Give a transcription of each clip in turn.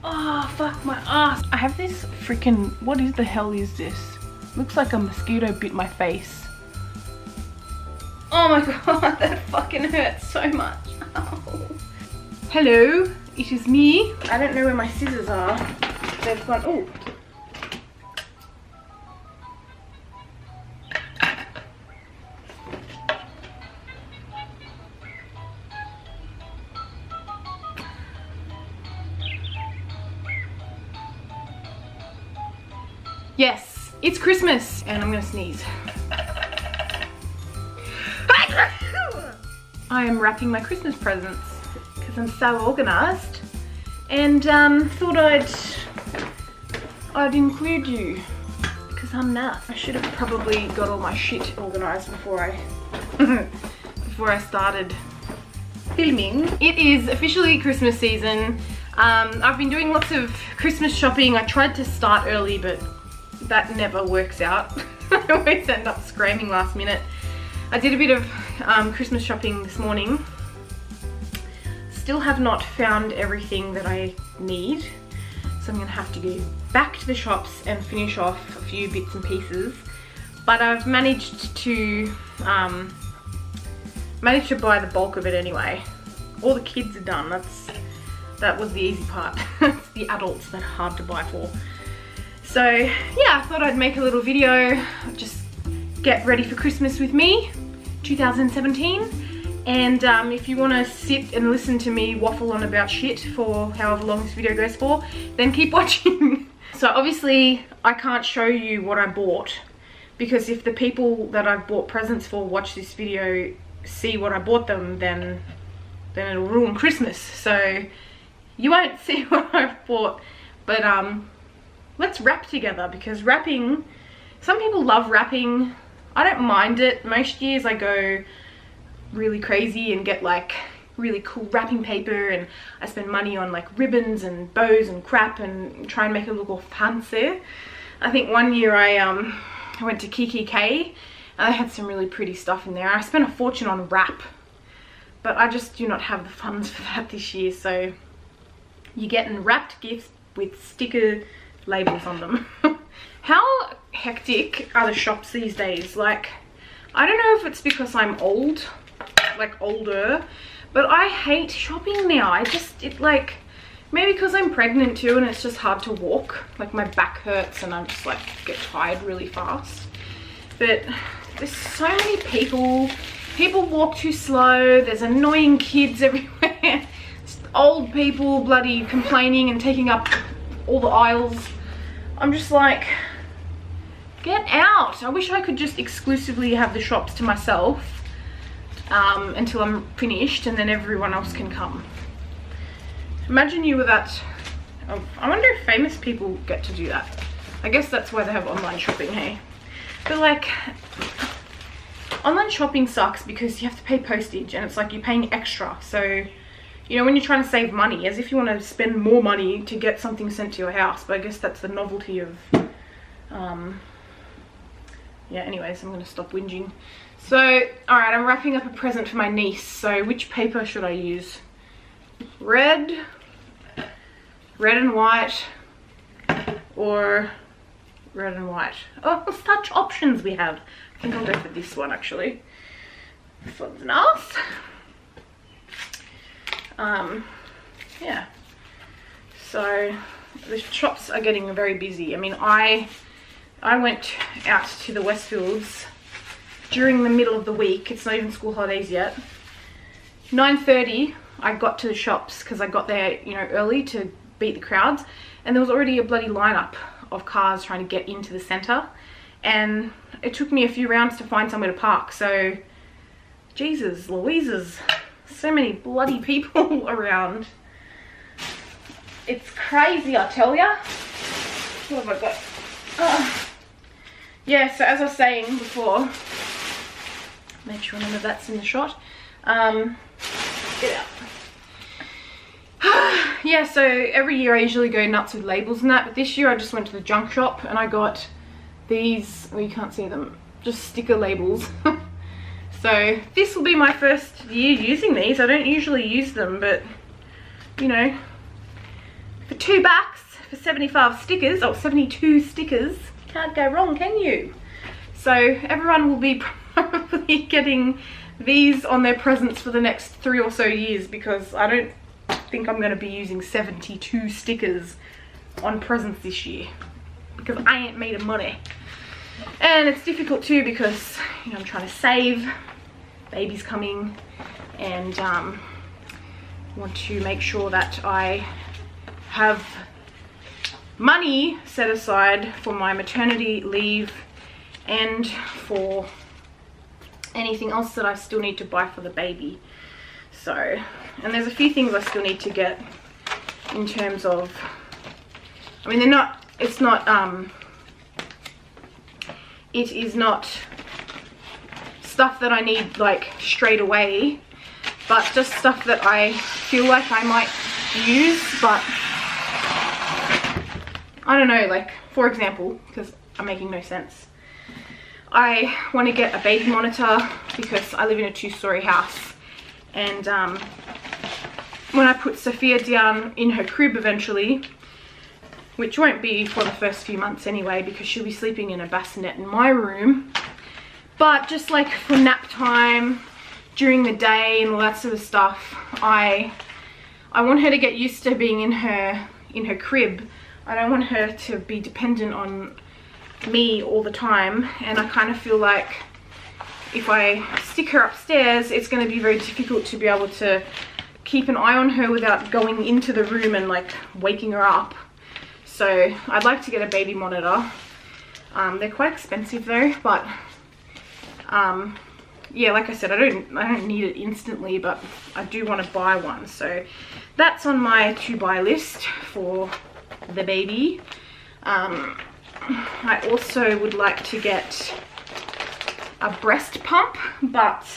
Oh, fuck my ass. I have this freaking, what is the hell is this? Looks like a mosquito bit my face. Oh my god, that fucking hurts so much. Ow. Hello, it is me. I don't know where my scissors are. They've gone, oh. Yes, it's Christmas and I'm gonna sneeze. I am wrapping my Christmas presents because I'm so organised and thought I'd include you because I'm nuts. I should have probably got all my shit organised before I started filming. It is officially Christmas season. I've been doing lots of Christmas shopping. I tried to start early, but that never works out. I always end up screaming last minute. I did a bit of Christmas shopping this morning. Still have not found everything that I need, so I'm gonna have to go back to the shops and finish off a few bits and pieces. But I've managed to buy the bulk of it anyway. All the kids are done. That was the easy part. It's the adults that are hard to buy for. So yeah, I thought I'd make a little video, just get ready for Christmas with me, 2017. And if you want to sit and listen to me waffle on about shit for however long this video goes for, then keep watching. So obviously I can't show you what I bought, because if the people that I've bought presents for watch this video, see what I bought them, then it'll ruin Christmas. So you won't see what I've bought, but let's wrap together, because wrapping, some people love wrapping. I don't mind it. Most years I go really crazy and get like really cool wrapping paper, and I spend money on like ribbons and bows and crap and try and make it look all fancy. I think one year I went to Kiki K and they had some really pretty stuff in there. I spent a fortune on wrap, but I just do not have the funds for that this year. So you're getting wrapped gifts with sticker labels on them. How hectic are the shops these days? Like, I don't know if it's because I'm old, like older, but I hate shopping now. Like, maybe because I'm pregnant too and it's just hard to walk. Like my back hurts and I'm just like get tired really fast. But there's so many people walk too slow, there's annoying kids everywhere, old people bloody complaining and taking up all the aisles. I'm just like, get out. I wish I could just exclusively have the shops to myself until I'm finished, and then everyone else can come. Imagine you were that. I wonder if famous people get to do that. I guess that's why they have online shopping, hey? But like, online shopping sucks because you have to pay postage and it's like you're paying extra. So you know, when you're trying to save money, as if you want to spend more money to get something sent to your house. But I guess that's the novelty of, yeah, anyways, I'm going to stop whinging. So, alright, I'm wrapping up a present for my niece. So, which paper should I use? Red and white, or red and white? Oh, such options we have. I think I'll go for this one, actually. This one's nice. Yeah, so the shops are getting very busy. I mean, I went out to the Westfields during the middle of the week. It's not even school holidays yet. 9:30 I got to the shops because I got there, you know, early to beat the crowds, and there was already a bloody lineup of cars trying to get into the centre, and it took me a few rounds to find somewhere to park. So Jesus Louises, so many bloody people around. It's crazy, I tell ya. What have I got? Yeah, so as I was saying before, make sure none of that's in the shot. Get out. Yeah, so every year I usually go nuts with labels and that, but this year I just went to the junk shop and I got these, well, you can't see them, just sticker labels. So this will be my first year using these. I don't usually use them, but you know, for $2 for 75 stickers, or 72 stickers. Can't go wrong, can you? So everyone will be probably getting these on their presents for the next 3 or so years, because I don't think I'm going to be using 72 stickers on presents this year, because I ain't made of money. And it's difficult too, because you know, I'm trying to save, baby's coming, and want to make sure that I have money set aside for my maternity leave and for anything else that I still need to buy for the baby. So, and there's a few things I still need to get in terms of, I mean, it is not stuff that I need like straight away, but just stuff that I feel like I might use, but I don't know, like for example, because I'm making no sense, I want to get a baby monitor because I live in a 2-story house, and when I put Sophia down in her crib eventually, which won't be for the first few months anyway, because she'll be sleeping in a bassinet in my room, but just like for nap time during the day and all that sort of stuff, I want her to get used to being in her crib. I don't want her to be dependent on me all the time, and I kind of feel like if I stick her upstairs, it's going to be very difficult to be able to keep an eye on her without going into the room and like waking her up. So I'd like to get a baby monitor. They're quite expensive though, but yeah, like I said, I don't need it instantly, but I do want to buy one. So that's on my to buy list for the baby. I also would like to get a breast pump, but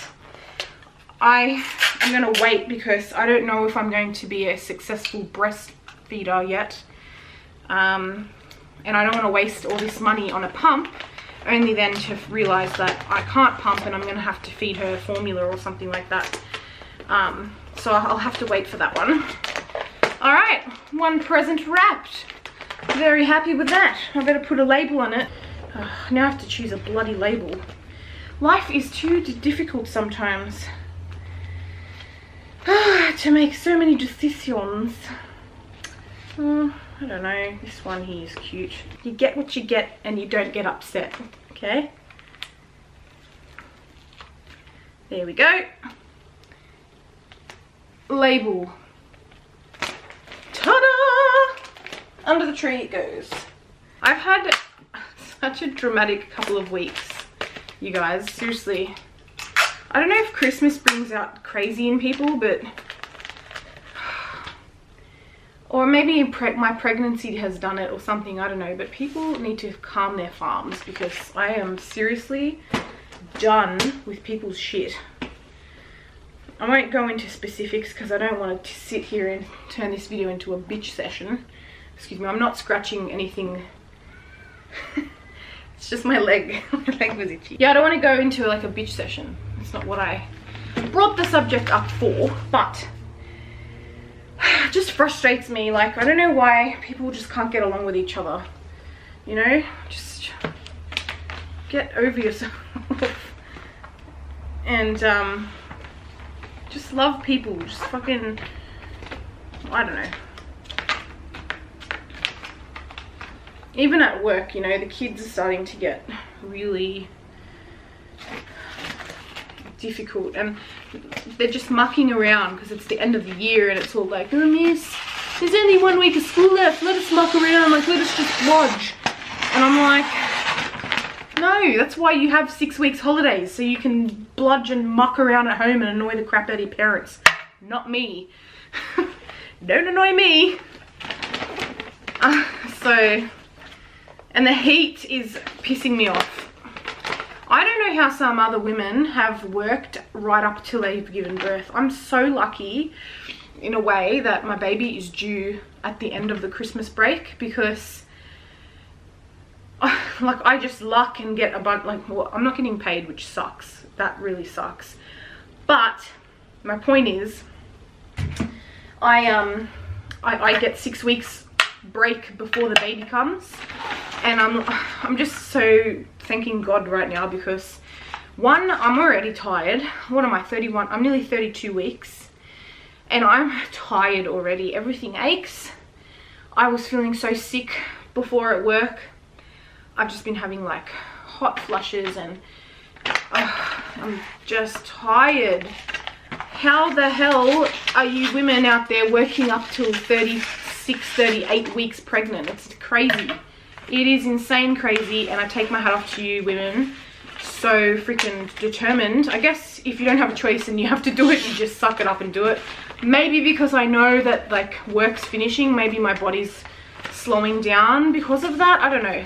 I am going to wait because I don't know if I'm going to be a successful breastfeeder yet. And I don't want to waste all this money on a pump, only then to realize that I can't pump and I'm going to have to feed her formula or something like that. So I'll have to wait for that one. All right, one present wrapped. Very happy with that. I better put a label on it. Now I have to choose a bloody label. Life is too difficult sometimes to make so many decisions. I don't know, this one here is cute. You get what you get and you don't get upset, okay? There we go. Label. Ta-da! Under the tree it goes. I've had such a dramatic couple of weeks, you guys, seriously. I don't know if Christmas brings out crazy in people, but or maybe my pregnancy has done it or something, I don't know, but people need to calm their farms, because I am seriously done with people's shit. I won't go into specifics because I don't want to sit here and turn this video into a bitch session. Excuse me, I'm not scratching anything. It's just my leg. My leg was itchy. Yeah, I don't want to go into like a bitch session. It's not what I brought the subject up for, but it just frustrates me. Like, I don't know why people just can't get along with each other. You know, just get over yourself. And just love people. Just fucking, I don't know. Even at work, you know, the kids are starting to get really difficult, and they're just mucking around because it's the end of the year and it's all like, oh miss, there's only 1 week of school left, let us muck around, like let us just lodge. And I'm like, no, that's why you have 6 weeks holidays, so you can bludge and muck around at home and annoy the crap out of your parents, not me. Don't annoy me. So, and the heat is pissing me off. I don't know how some other women have worked right up till they've given birth. I'm so lucky in a way that my baby is due at the end of the Christmas break, because like I just luck and get a bunch, like, well, I'm not getting paid, which sucks. That really sucks. But my point is, I get 6 weeks break before the baby comes, and I'm just so thanking God right now, because one, I'm already tired. What am I, 31? I'm nearly 32 weeks and I'm tired already. Everything aches. I was feeling so sick before at work. I've just been having like hot flushes, and I'm just tired. How the hell are you women out there working up till 36, 38 weeks pregnant? It's crazy. It is insane crazy, and I take my hat off to you women. So freaking determined. I guess if you don't have a choice and you have to do it, you just suck it up and do it. Maybe because I know that like work's finishing, maybe my body's slowing down because of that. I don't know.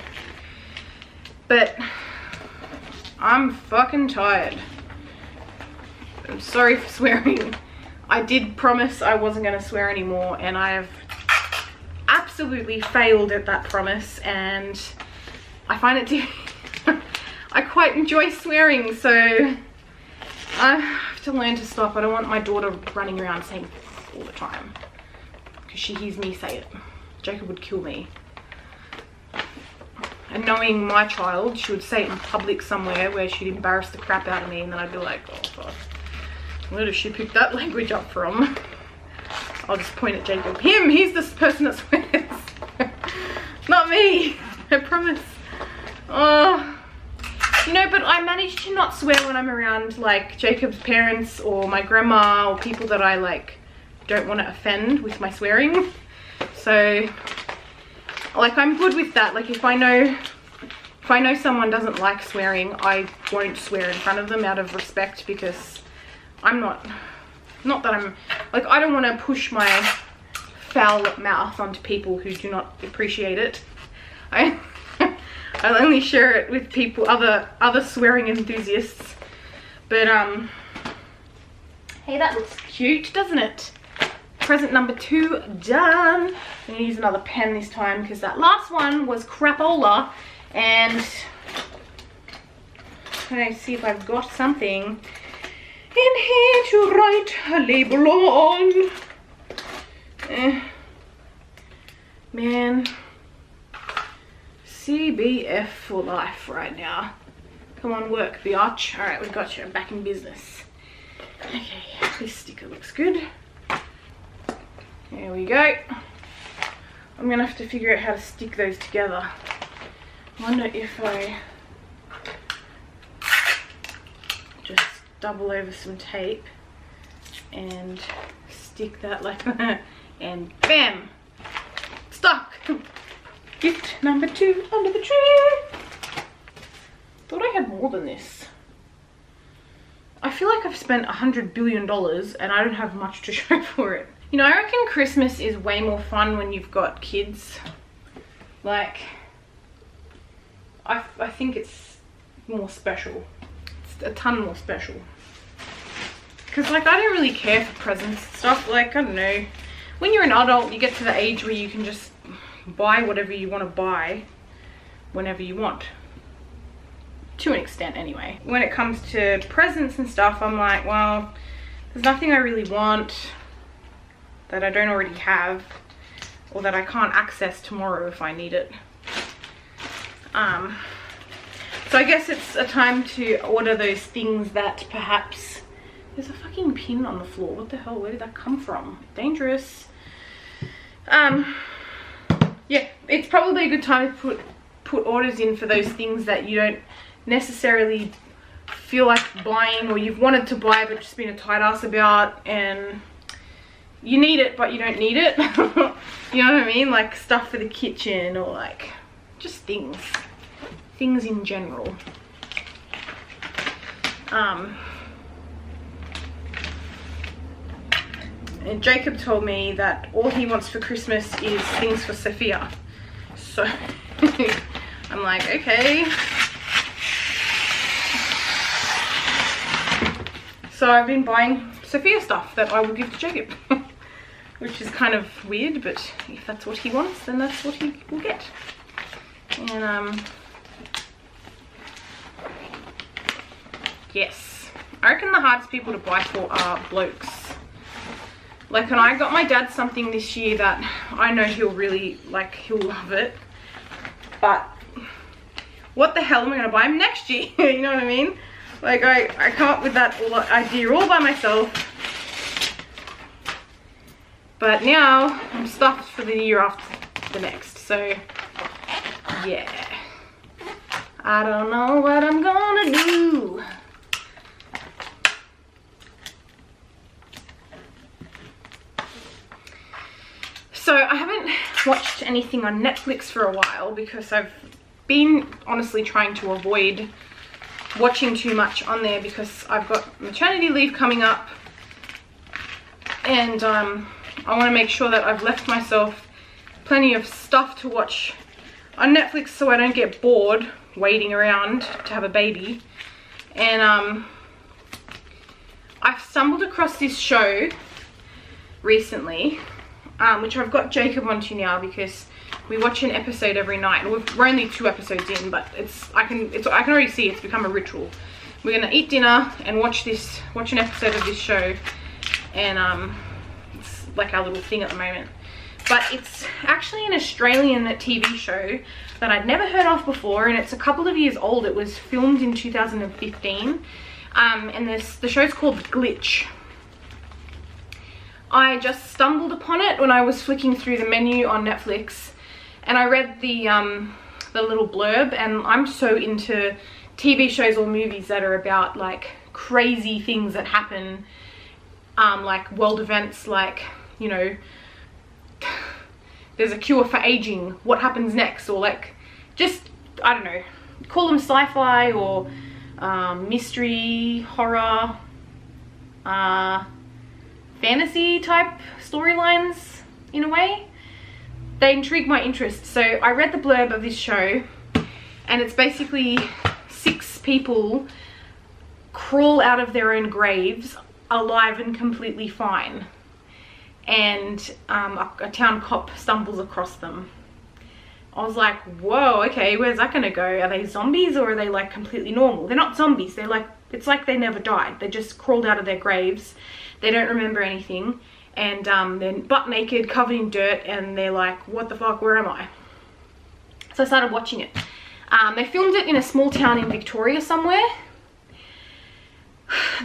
But I'm fucking tired. I'm sorry for swearing. I did promise I wasn't going to swear anymore, and I have absolutely failed at that promise, and I find it I quite enjoy swearing, so I have to learn to stop. I don't want my daughter running around saying all the time, because she hears me say it. Jacob would kill me. And knowing my child, she would say it in public somewhere where she'd embarrass the crap out of me, and then I'd be like, oh fuck, where does she pick that language up from? I'll just point at Jacob. Him, he's the person that swears. Not me, I promise. Oh. You know, but I manage to not swear when I'm around like Jacob's parents or my grandma or people that I like don't want to offend with my swearing. So like I'm good with that. Like if I know someone doesn't like swearing, I won't swear in front of them out of respect, because I'm not that I'm like, I don't want to push my foul mouth onto people who do not appreciate it. I'll only share it with people, other swearing enthusiasts. But hey, that looks cute, doesn't it? Present number 2 done. I'm gonna use another pen this time, because that last one was crapola, and okay, see if I've got something in here to write a label on. Man, CBF for life right now. Come on, work, biatch. All right, we've got you. I'm back in business. Okay, this sticker looks good. There we go. I'm gonna have to figure out how to stick those together. I wonder if I just double over some tape and stick that like that, and bam, stuck. Gift number 2 under the tree. Thought I had more than this. I feel like I've spent $100 billion and I don't have much to show for it. You know, I reckon Christmas is way more fun when you've got kids. Like, I think it's more special. It's a ton more special. Because, like, I don't really care for presents and stuff. Like, I don't know. When you're an adult, you get to the age where you can just buy whatever you want to buy whenever you want. To an extent, anyway. When it comes to presents and stuff, I'm like, well, there's nothing I really want that I don't already have, or that I can't access tomorrow if I need it. So I guess it's a time to order those things that perhaps... There's a fucking pin on the floor. What the hell? Where did that come from? Dangerous. Yeah, it's probably a good time to put orders in for those things that you don't necessarily feel like buying, or you've wanted to buy but just been a tight ass about, and you need it but you don't need it. You know what I mean? Like stuff for the kitchen, or like just things in general. And Jacob told me that all he wants for Christmas is things for Sophia. So I'm like, okay. So I've been buying Sophia stuff that I will give to Jacob. Which is kind of weird, but if that's what he wants, then that's what he will get. And yes. I reckon the hardest people to buy for are blokes. Like, and I got my dad something this year that I know he'll really, like, he'll love it. But what the hell am I going to buy him next year? You know what I mean? Like, I come up with that idea all by myself. But now I'm stuffed for the year after the next. So, yeah. I don't know what I'm gonna do. So I haven't watched anything on Netflix for a while because I've been honestly trying to avoid watching too much on there because I've got maternity leave coming up, and I want to make sure that I've left myself plenty of stuff to watch on Netflix so I don't get bored waiting around to have a baby. And I've stumbled across this show recently, which I've got Jacob onto now because we watch an episode every night. We're only 2 episodes in, but I can already see it's become a ritual. We're gonna eat dinner and watch an episode of this show, and it's like our little thing at the moment. But it's actually an Australian TV show that I'd never heard of before, and it's a couple of years old. It was filmed in 2015, and the show's called Glitch. I just stumbled upon it when I was flicking through the menu on Netflix, and I read the little blurb, and I'm so into TV shows or movies that are about like crazy things that happen, like world events, like, you know, there's a cure for aging, what happens next, or like, just, I don't know, call them sci-fi or mystery, horror, fantasy type storylines in a way. They intrigue my interest. So I read the blurb of this show, and it's basically 6 people crawl out of their own graves alive and completely fine, and a town cop stumbles across them. I was like, whoa, okay, where's that gonna go? Are they zombies or are they like completely normal? They're not zombies, they're like, it's like they never died. They just crawled out of their graves. They don't remember anything, and they're butt naked, covered in dirt, and they're like, what the fuck, where am I? So I started watching it. They filmed it in a small town in Victoria somewhere.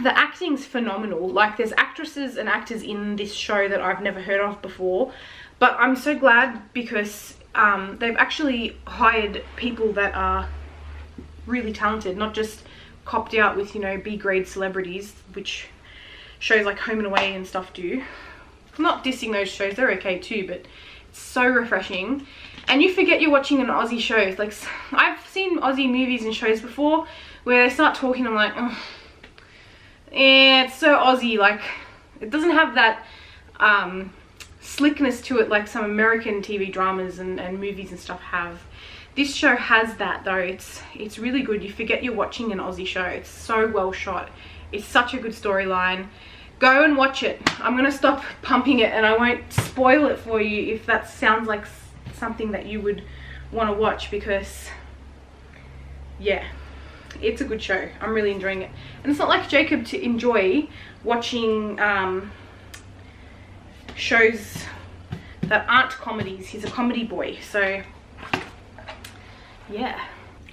The acting's phenomenal. Like, there's actresses and actors in this show that I've never heard of before, but I'm so glad because they've actually hired people that are really talented, not just copped out with, you know, B-grade celebrities, which shows like Home and Away and stuff do. I'm not dissing those shows, they're okay too, but it's so refreshing. And you forget you're watching an Aussie show. Like, I've seen Aussie movies and shows before where they start talking, I'm like, oh, yeah, it's so Aussie. Like, it doesn't have that slickness to it like some American TV dramas and movies and stuff have. This show has that though. It's really good. You forget you're watching an Aussie show. It's so well shot. It's such a good storyline. Go and watch it. I'm gonna stop pumping it and I won't spoil it for you if that sounds like something that you would want to watch, because yeah, it's a good show. I'm really enjoying it. And it's not like Jacob to enjoy watching shows that aren't comedies. He's a comedy boy, so yeah.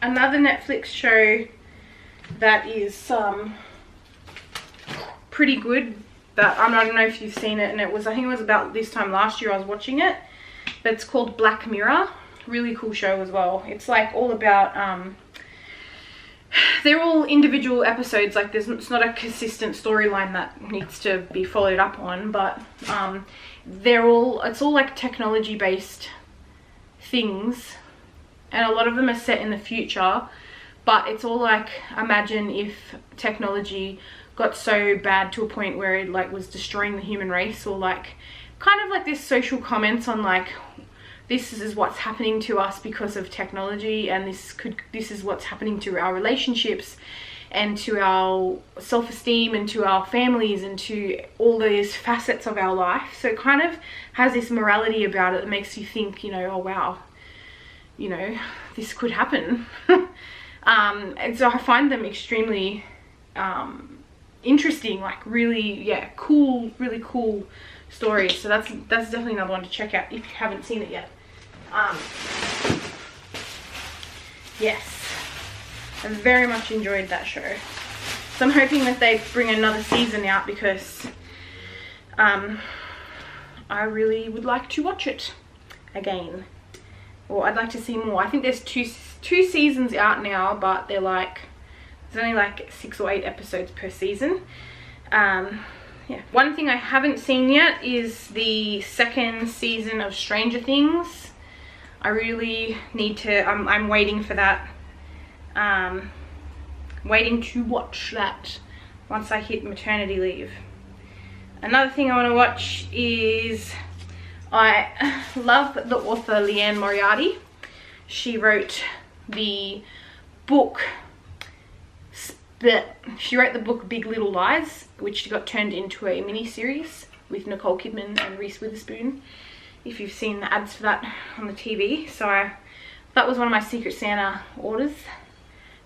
Another Netflix show that is pretty good, that I don't know if you've seen it, and it was, I think it was about this time last year I was watching it, but it's called Black Mirror. Really cool show as well. It's like all about they're all individual episodes, like it's not a consistent storyline that needs to be followed up on, but it's all like technology based things, and a lot of them are set in the future, but it's all like, imagine if technology got so bad to a point where it like was destroying the human race, or like kind of like this social comments on like, this is what's happening to us because of technology, and this is what's happening to our relationships and to our self-esteem and to our families and to all these facets of our life. So it kind of has this morality about it that makes you think, you know, oh wow, you know, this could happen. And so I find them extremely interesting, like really, yeah, cool, really cool stories. So that's definitely another one to check out if you haven't seen it yet. Yes, I very much enjoyed that show. So I'm hoping that they bring another season out because I really would like to watch it again. Or I'd like to see more. I think there's two seasons out now, but they're like, there's only like 6 or 8 episodes per season. Yeah. One thing I haven't seen yet is the 2nd season of Stranger Things. I really need to, I'm waiting for that. Waiting to watch that once I hit maternity leave. Another thing I want to watch is, I love the author Leanne Moriarty. She wrote the book Big Little Lies, which got turned into a mini-series with Nicole Kidman and Reese Witherspoon, if you've seen the ads for that on the TV. So that was one of my Secret Santa orders.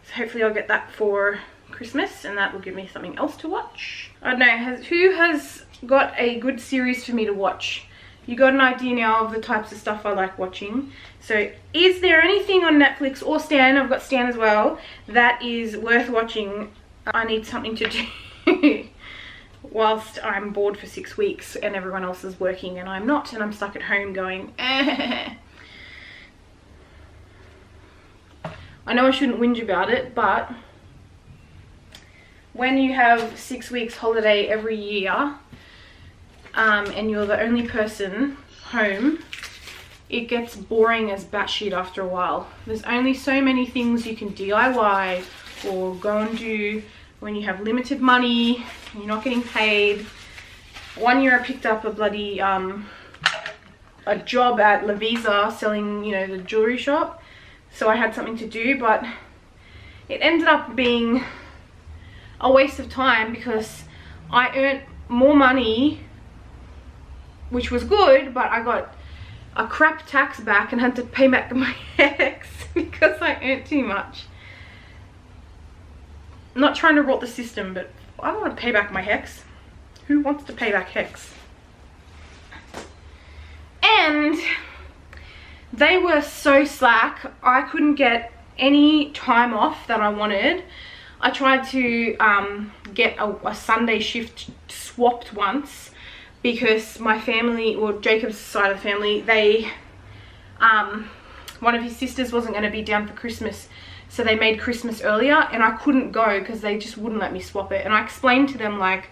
So hopefully I'll get that for Christmas, and that will give me something else to watch. I don't know, who has got a good series for me to watch? You got an idea now of the types of stuff I like watching. So is there anything on Netflix or Stan, I've got Stan as well, that is worth watching? I need something to do whilst I'm bored for 6 weeks and everyone else is working and I'm not, and I'm stuck at home going, eh. I know I shouldn't whinge about it, but when you have 6 weeks holiday every year, and you're the only person home, it gets boring as batshit after a while. There's only so many things you can DIY or go and do when you have limited money and you're not getting paid. One year I picked up a bloody a job at Lavisa selling, you know, the jewelry shop, so I had something to do, but it ended up being a waste of time because I earned more money, which was good, but I got a crap tax back and had to pay back my ex because I earned too much. I'm not trying to rot the system, but I don't want to pay back my ex. Who wants to pay back ex? And they were so slack, I couldn't get any time off that I wanted. I tried to get a Sunday shift swapped once, because my family, or Jacob's side of the family, they, one of his sisters wasn't going to be down for Christmas, so they made Christmas earlier, and I couldn't go because they just wouldn't let me swap it. And I explained to them, like,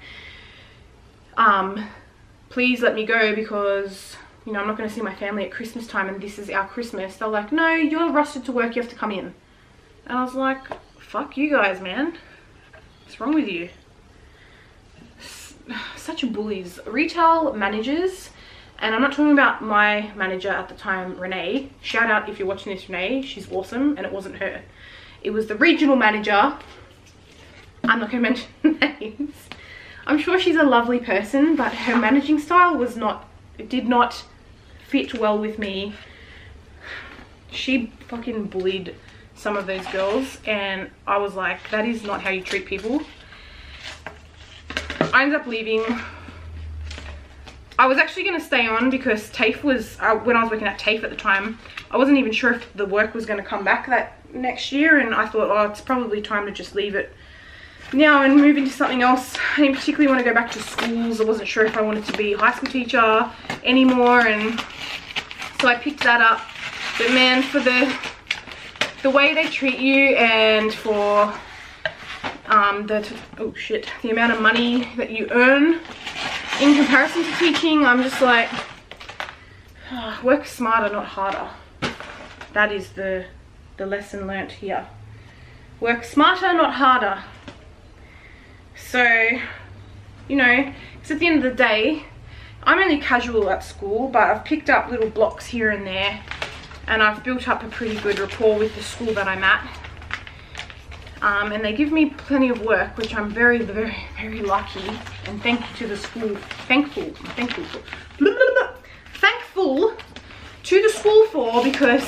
please let me go because, you know, I'm not going to see my family at Christmas time and this is our Christmas. They're like, no, you're rostered to work, you have to come in. And I was like, fuck you guys, man. What's wrong with you? Such bullies. Retail managers, and I'm not talking about my manager at the time, Renee. Shout out if you're watching this, Renee. She's awesome, and it wasn't her. It was the regional manager. I'm not going to mention names. I'm sure she's a lovely person, but her managing style was not, it did not fit well with me. She fucking bullied some of those girls, and I was like, that is not how you treat people. I ended up leaving. I was actually going to stay on because TAFE was, when I was working at TAFE at the time, I wasn't even sure if the work was going to come back that next year, and I thought, oh, it's probably time to just leave it now and move into something else. I didn't particularly want to go back to schools. I wasn't sure if I wanted to be a high school teacher anymore, and so I picked that up. But man, for the way they treat you and for the amount of money that you earn in comparison to teaching, I'm just like, work smarter, not harder. That is the lesson learnt here. Work smarter, not harder. So, you know, because at the end of the day, I'm only casual at school, but I've picked up little blocks here and there, and I've built up a pretty good rapport with the school that I'm at. And they give me plenty of work, which I'm very, very, very lucky and thankful to the school, thankful to the school for, because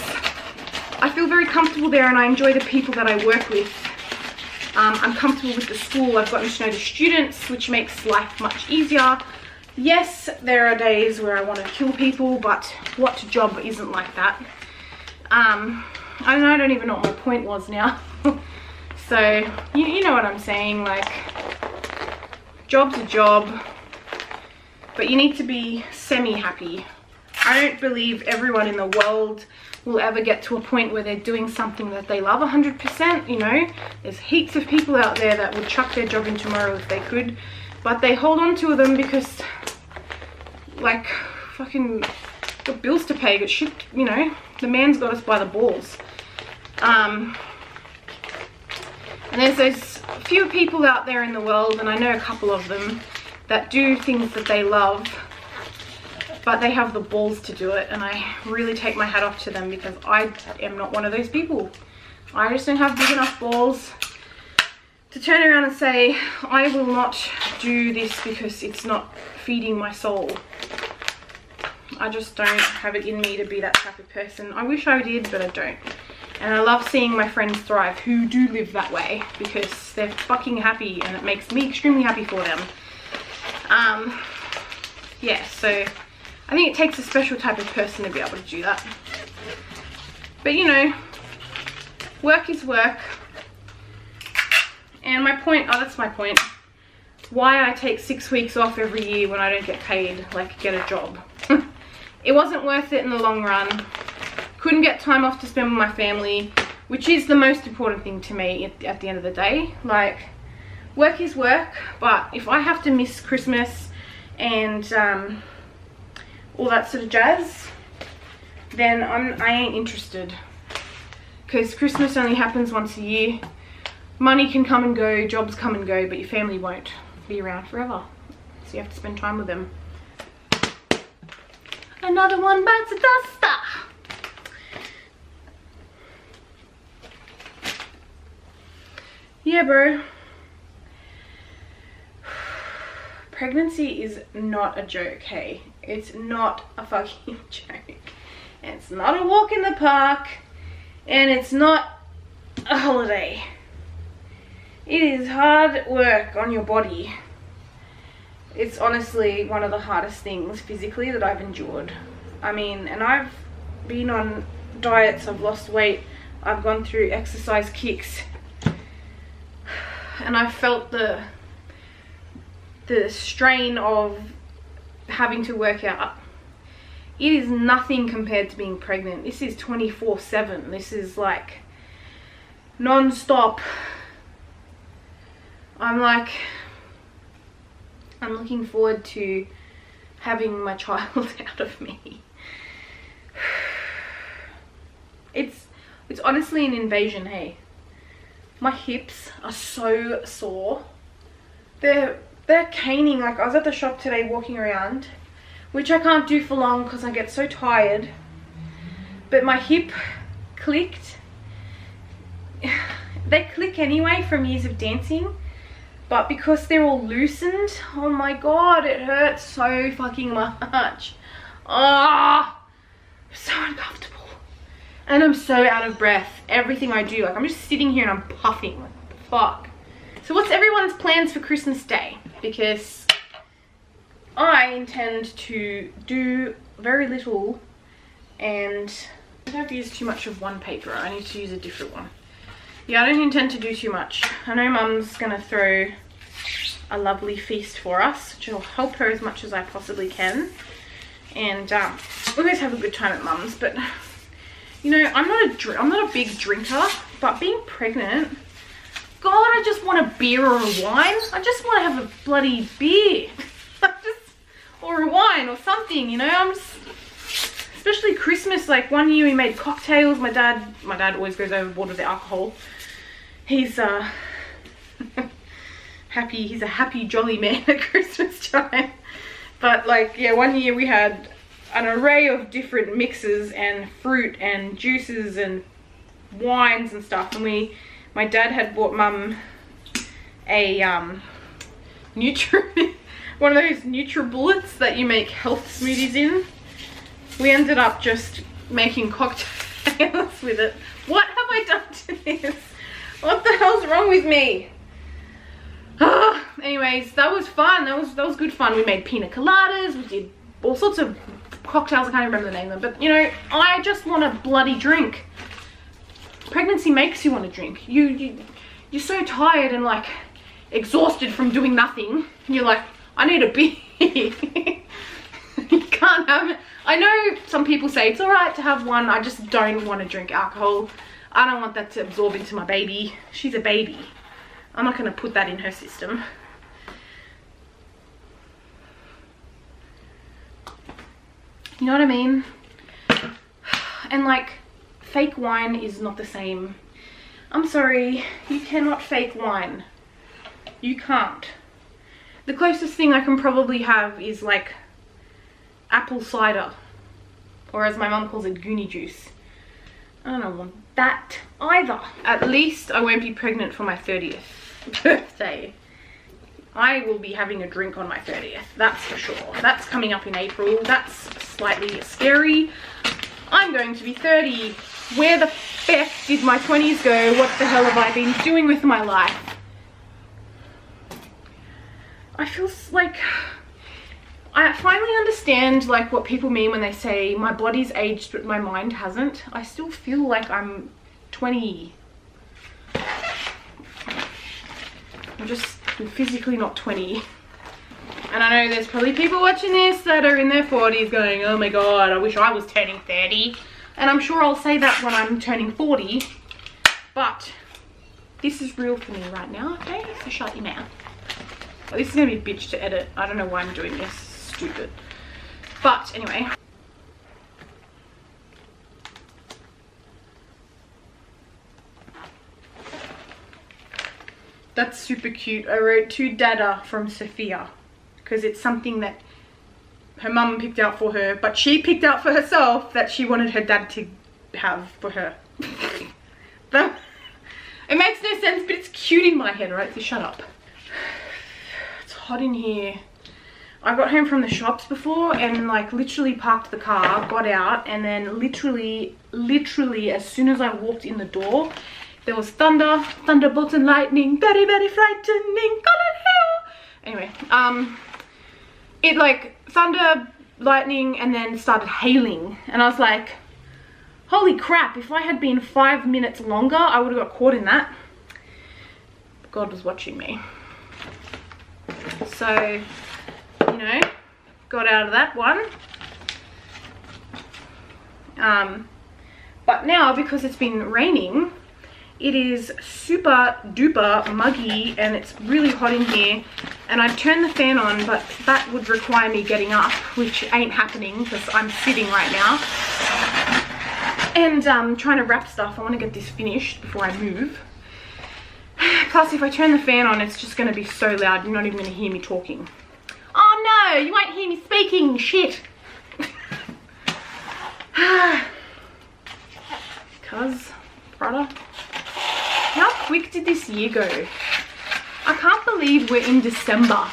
I feel very comfortable there and I enjoy the people that I work with. I'm comfortable with the school. I've gotten to know the students, which makes life much easier. Yes, there are days where I want to kill people, but what job isn't like that? I don't even know what my point was now. So, you know what I'm saying, like, job's a job, but you need to be semi-happy. I don't believe everyone in the world will ever get to a point where they're doing something that they love 100%, you know. There's heaps of people out there that would chuck their job in tomorrow if they could, but they hold on to them because, like, fucking got bills to pay, got shit, you know. The man's got us by the balls. And there's those few people out there in the world, and I know a couple of them, that do things that they love, but they have the balls to do it, and I really take my hat off to them because I am not one of those people. I just don't have big enough balls to turn around and say, I will not do this because it's not feeding my soul. I just don't have it in me to be that type of person. I wish I did, but I don't. And I love seeing my friends thrive who do live that way because they're fucking happy, and it makes me extremely happy for them. Yeah, so I think it takes a special type of person to be able to do that. But you know, work is work. And my point, oh, that's my point. Why I take 6 weeks off every year when I don't get paid, like get a job. It wasn't worth it in the long run. Couldn't get time off to spend with my family, which is the most important thing to me at the end of the day. Like, work is work, but if I have to miss Christmas and all that sort of jazz, then I ain't interested. Because Christmas only happens once a year. Money can come and go, jobs come and go, but your family won't be around forever. So you have to spend time with them. Another one bites the duster. Yeah, bro. Pregnancy is not a joke, hey? It's not a fucking joke. It's not a walk in the park, and it's not a holiday. It is hard work on your body. It's honestly one of the hardest things physically that I've endured. I mean, and I've been on diets, I've lost weight, I've gone through exercise kicks, and I've felt the strain of having to work out. It is nothing compared to being pregnant. This is 24/7. This is like non-stop. I'm looking forward to having my child out of me. It's honestly an invasion, hey. My hips are so sore. They're caning. Like, I was at the shop today walking around, which I can't do for long because I get so tired. But my hip clicked. They click anyway from years of dancing, but because they're all loosened, oh my god, it hurts so fucking much. Ah, so uncomfortable. And I'm so out of breath. Everything I do, like, I'm just sitting here and I'm puffing. Like, what the fuck? So what's everyone's plans for Christmas Day? Because I intend to do very little, and I don't use too much of one paper. I need to use a different one. Yeah, I don't intend to do too much. I know Mum's gonna throw a lovely feast for us, which will help her as much as I possibly can. And we always have a good time at Mum's, but you know, I'm not a big drinker, but being pregnant, God, I just want a beer or a wine. I just want to have a bloody beer. Or a wine or something, you know. Especially Christmas, like one year we made cocktails. My dad always goes overboard with the alcohol. He's happy, he's a happy, jolly man at Christmas time. But like, yeah, one year we had an array of different mixes and fruit and juices and wines and stuff, and my dad had bought Mum a one of those NutriBullets that you make health smoothies in. We ended up just making cocktails with it. What have I done to this? What the hell's wrong with me? Anyways, that was fun. That was good fun. We made pina coladas. We did all sorts of cocktails. I can't remember the name of them. But, you know, I just want a bloody drink. Pregnancy makes you want to drink. You're so tired and, like, exhausted from doing nothing. You're like, I need a beer. You can't have it. I know some people say it's alright to have one. I just don't want to drink alcohol. I don't want that to absorb into my baby. She's a baby. I'm not going to put that in her system. You know what I mean? And like, fake wine is not the same. I'm sorry, you cannot fake wine. You can't. The closest thing I can probably have is like apple cider. Or as my mum calls it, goonie juice. I don't want that either. At least I won't be pregnant for my 30th birthday. I will be having a drink on my 30th, that's for sure. That's coming up in April. That's slightly scary. I'm going to be 30. Where the feck did my 20s go? What the hell have I been doing with my life? I feel like I finally understand like what people mean when they say my body's aged but my mind hasn't. I still feel like I'm 20. I'm just physically not 20. And I know there's probably people watching this that are in their 40s going, oh my god, I wish I was turning 30. And I'm sure I'll say that when I'm turning 40. But this is real for me right now, okay? So shut your mouth. This is going to be a bitch to edit. I don't know why I'm doing this. Stupid. But anyway. That's super cute. I wrote to Dada from Sophia because it's something that her mum picked out for her, but she picked out for herself that she wanted her dad to have for her. It makes no sense, but it's cute in my head, right? So shut up. It's hot in here. I got home from the shops before and like literally parked the car, got out, and then literally as soon as I walked in the door, there was thunder, thunderbolts and lightning, very, very frightening, anyway, it like thunder, lightning, and then started hailing, and I was like, holy crap, if I had been 5 minutes longer, I would have got caught in that. God was watching me. So, you know, got out of that one. But now, because it's been raining, it is super duper muggy and it's really hot in here, and I've turned the fan on, but that would require me getting up, which ain't happening because I'm sitting right now and trying to wrap stuff. I want to get this finished before I move. Plus, if I turn the fan on, it's just going to be so loud you're not even going to hear me talking. Oh no, you won't hear me speaking, shit. Cuz, brother. How quick did this year go? I can't believe we're in December.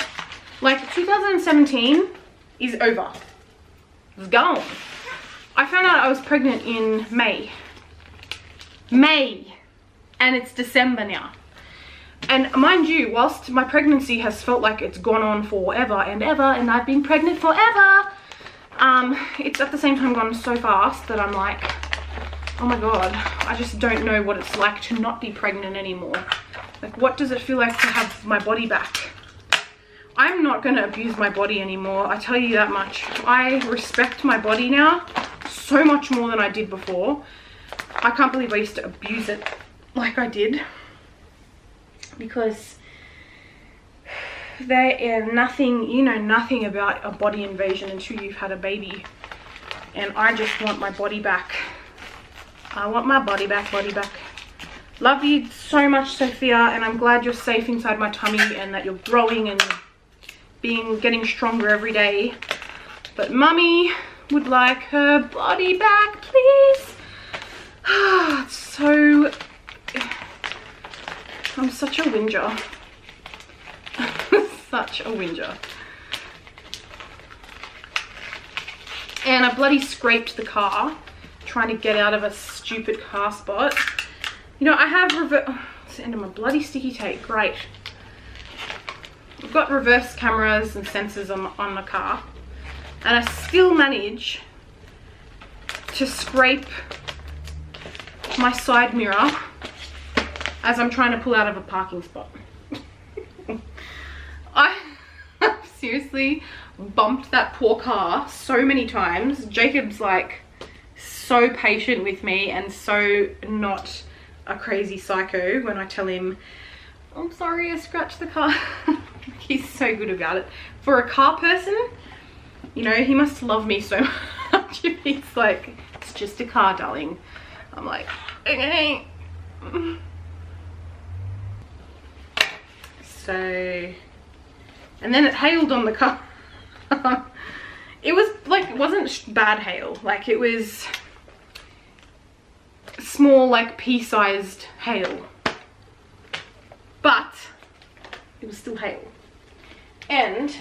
Like, 2017 is over. It's gone. I found out I was pregnant in May. And it's December now. And mind you, whilst my pregnancy has felt like it's gone on forever and ever, and I've been pregnant forever, it's at the same time gone so fast that I'm like, oh my god, I just don't know what it's like to not be pregnant anymore. Like, what does it feel like to have my body back? I'm not going to abuse my body anymore, I tell you that much. I respect my body now so much more than I did before. I can't believe I used to abuse it like I did. Because there is nothing, you know nothing about a body invasion until you've had a baby. And I just want my body back. I want my body back, Love you so much, Sophia, and I'm glad you're safe inside my tummy and that you're growing and getting stronger every day. But Mummy would like her body back, please. It's so... I'm such a whinger. Such a whinger. And I bloody scraped the car trying to get out of a stupid car spot. You know, I have it's the end of my bloody sticky tape. Great. I've got reverse cameras and sensors on the car, and I still manage to scrape my side mirror as I'm trying to pull out of a parking spot. I seriously bumped that poor car so many times. Jacob's like so patient with me and so not a crazy psycho when I tell him, I'm sorry I scratched the car. He's so good about it. For a car person, you know, he must love me so much if he's like, it's just a car, darling. I'm like, okay. So, and then it hailed on the car. It was like, it wasn't bad hail. Like it was small, like pea-sized hail. But it was still hail. And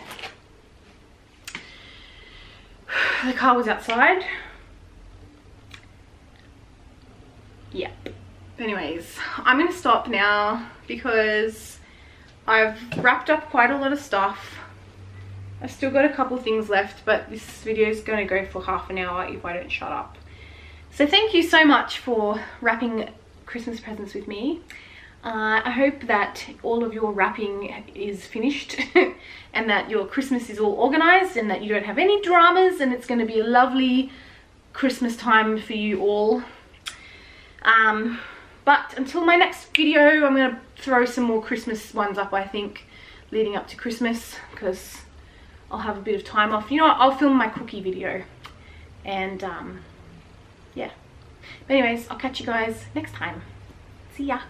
the car was outside. Yep. Anyways, I'm gonna stop now because I've wrapped up quite a lot of stuff. I've still got a couple things left, but this video is going to go for half an hour if I don't shut up. So thank you so much for wrapping Christmas presents with me. I hope that all of your wrapping is finished and that your Christmas is all organized and that you don't have any dramas, and it's going to be a lovely Christmas time for you all. But until my next video, I'm going to throw some more Christmas ones up, I think, leading up to Christmas, because I'll have a bit of time off. You know what, I'll film my cookie video. And yeah. But anyways, I'll catch you guys next time. See ya.